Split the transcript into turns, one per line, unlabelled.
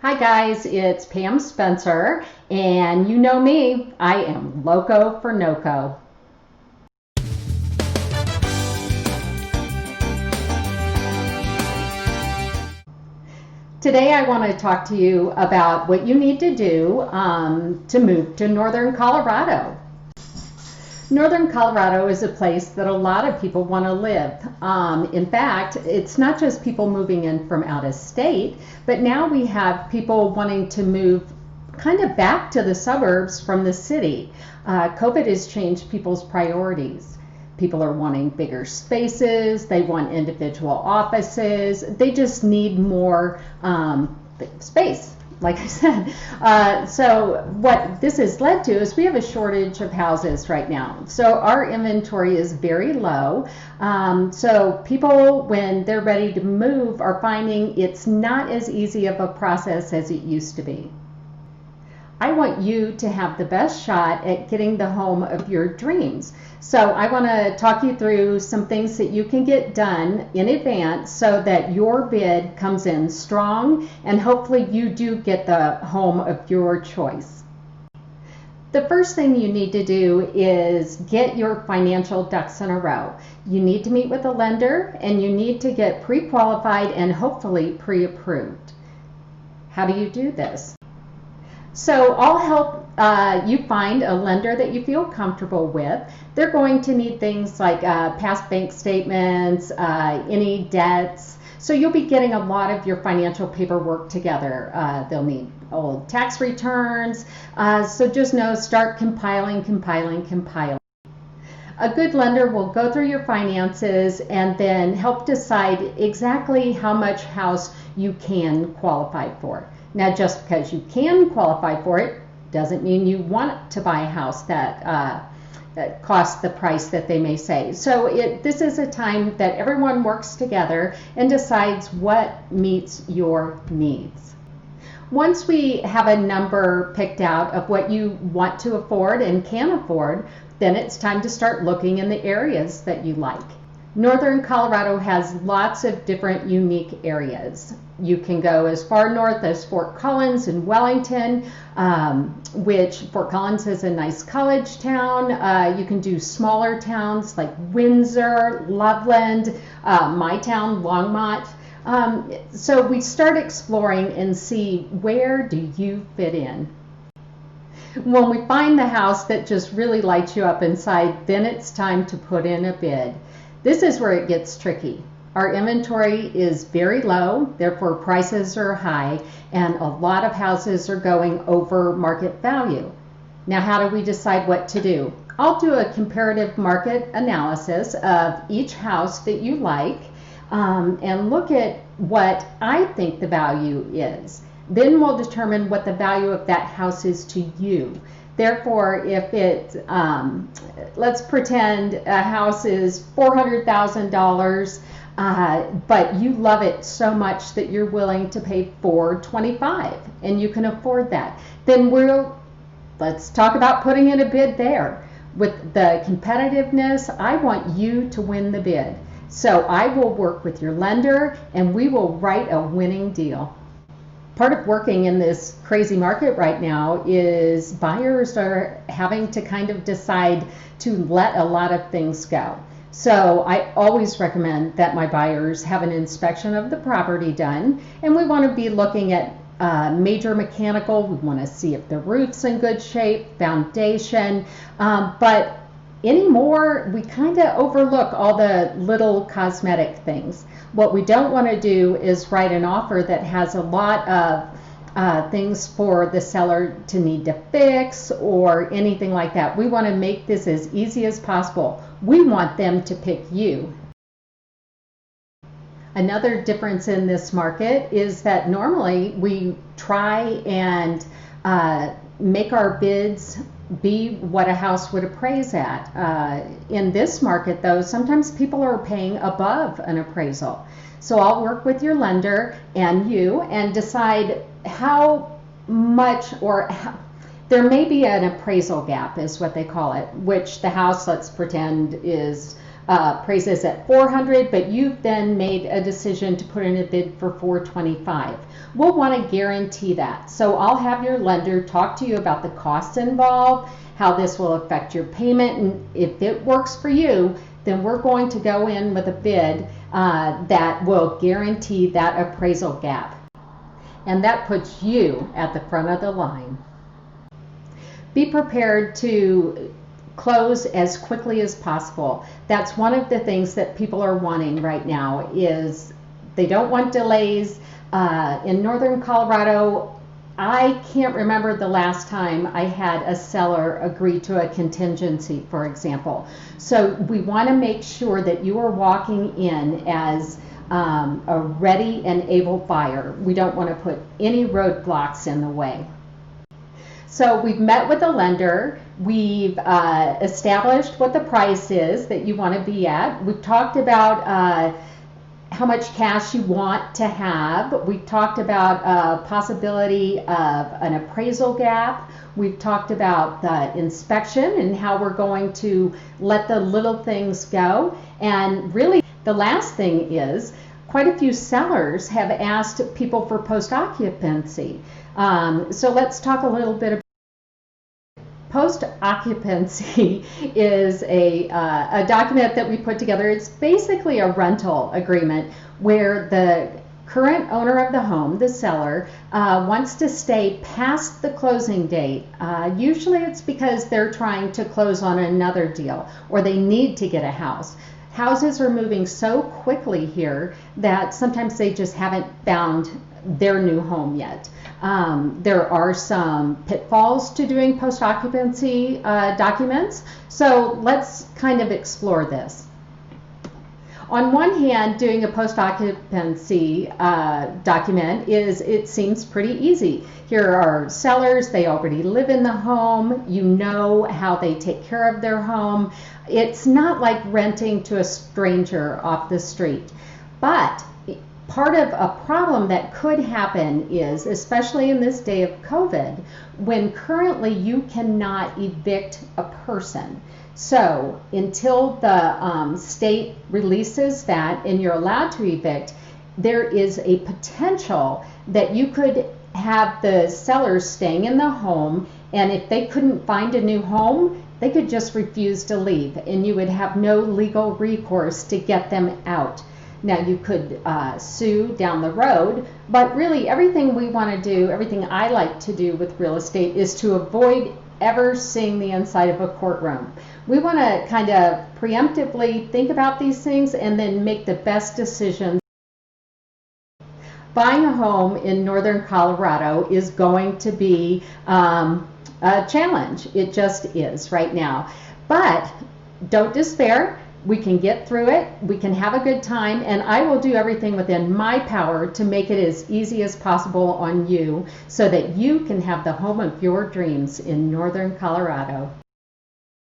Hi guys, it's Pam Spencer, and you know me, I am loco for NoCo. Today I want to talk to you about what you need to do to move to Northern Colorado. Northern Colorado is a place that a lot of people want to live. In fact, it's not just people moving in from out of state, but now we have people wanting to move kind of back to the suburbs from the city. COVID has changed people's priorities. People are wanting bigger spaces, they want individual offices, they just need more space. Like I said, so what this has led to is we have a shortage of houses right now. So our inventory is very low. So people, when they're ready to move, are finding it's not as easy of a process as it used to be. I want you to have the best shot at getting the home of your dreams. So I want to talk you through some things that you can get done in advance so that your bid comes in strong and hopefully you do get the home of your choice. The first thing you need to do is get your financial ducks in a row. You need to meet with a lender and you need to get pre-qualified and hopefully pre-approved. How do you do this? So I'll help you find a lender that you feel comfortable with. They're going to need things like past bank statements, any debts. So you'll be getting a lot of your financial paperwork together. They'll need old tax returns. So just know, start compiling. A good lender will go through your finances and then help decide exactly how much house you can qualify for. Now, just because you can qualify for it doesn't mean you want to buy a house that costs the price that they may say. So this is a time that everyone works together and decides what meets your needs. Once we have a number picked out of what you want to afford and can afford, then it's time to start looking in the areas that you like. Northern Colorado has lots of different unique areas. You can go as far north as Fort Collins and Wellington, which Fort Collins is a nice college town. You can do smaller towns like Windsor, Loveland, my town, Longmont. So we start exploring and see, where do you fit in? When we find the house that just really lights you up inside, then it's time to put in a bid. This is where it gets tricky. Our inventory is very low, therefore prices are high, and a lot of houses are going over market value. Now, how do we decide what to do? I'll do a comparative market analysis of each house that you like and look at what I think the value is. Then we'll determine what the value of that house is to you. Therefore, if it, let's pretend a house is $400,000, but you love it so much that you're willing to pay $425,000 and you can afford that, then let's talk about putting in a bid there. With the competitiveness, I want you to win the bid. So I will work with your lender and we will write a winning deal. Part of working in this crazy market right now is buyers are having to kind of decide to let a lot of things go. So I always recommend that my buyers have an inspection of the property done, and we want to be looking at major mechanical. We want to see if the roof's in good shape, foundation, but anymore, we kind of overlook all the little cosmetic things. What we don't want to do is write an offer that has a lot of things for the seller to need to fix or anything like that. We want to make this as easy as possible. We want them to pick you. Another difference in this market is that normally we try and make our bids be what a house would appraise at. In this market, though, sometimes people are paying above an appraisal. So I'll work with your lender and you and decide how much, or there may be an appraisal gap is what they call it, which the house, let's pretend, is appraises at 400, but you've then made a decision to put in a bid for 425. We'll want to guarantee that. So I'll have your lender talk to you about the costs involved, how this will affect your payment, and if it works for you, then we're going to go in with a bid that will guarantee that appraisal gap. And that puts you at the front of the line. Be prepared to close as quickly as possible. That's one of the things that people are wanting right now, is they don't want delays. In northern Colorado, I can't remember the last time I had a seller agree to a contingency, for example. So we want to make sure that you are walking in as a ready and able buyer. We don't want to put any roadblocks in the way. So we've met with the lender, we've established what the price is that you want to be at. We've talked about how much cash you want to have. We've talked about a possibility of an appraisal gap. We've talked about the inspection and how we're going to let the little things go. And really, the last thing is, quite a few sellers have asked people for post-occupancy. So let's talk a little bit about post-occupancy. Is a document that we put together. It's basically a rental agreement where the current owner of the home, the seller, wants to stay past the closing date. Usually it's because they're trying to close on another deal or they need to get a house. Houses are moving so quickly here that sometimes they just haven't found their new home yet. There are some pitfalls to doing post-occupancy documents, so let's kind of explore this. On one hand, doing a post-occupancy document it seems pretty easy. Here are sellers, they already live in the home, you know how they take care of their home. It's not like renting to a stranger off the street. But part of a problem that could happen is, especially in this day of COVID, when currently you cannot evict a person. So until the state releases that and you're allowed to evict, there is a potential that you could have the sellers staying in the home, and if they couldn't find a new home, they could just refuse to leave, and you would have no legal recourse to get them out. Now you could sue down the road, but really everything we want to do, everything I like to do with real estate, is to avoid ever seeing the inside of a courtroom. We want to kind of preemptively think about these things and then make the best decisions. Buying a home in northern Colorado is going to be a challenge. It just is right now. But don't despair. We can get through it. We can have a good time, and I will do everything within my power to make it as easy as possible on you so that you can have the home of your dreams in northern Colorado.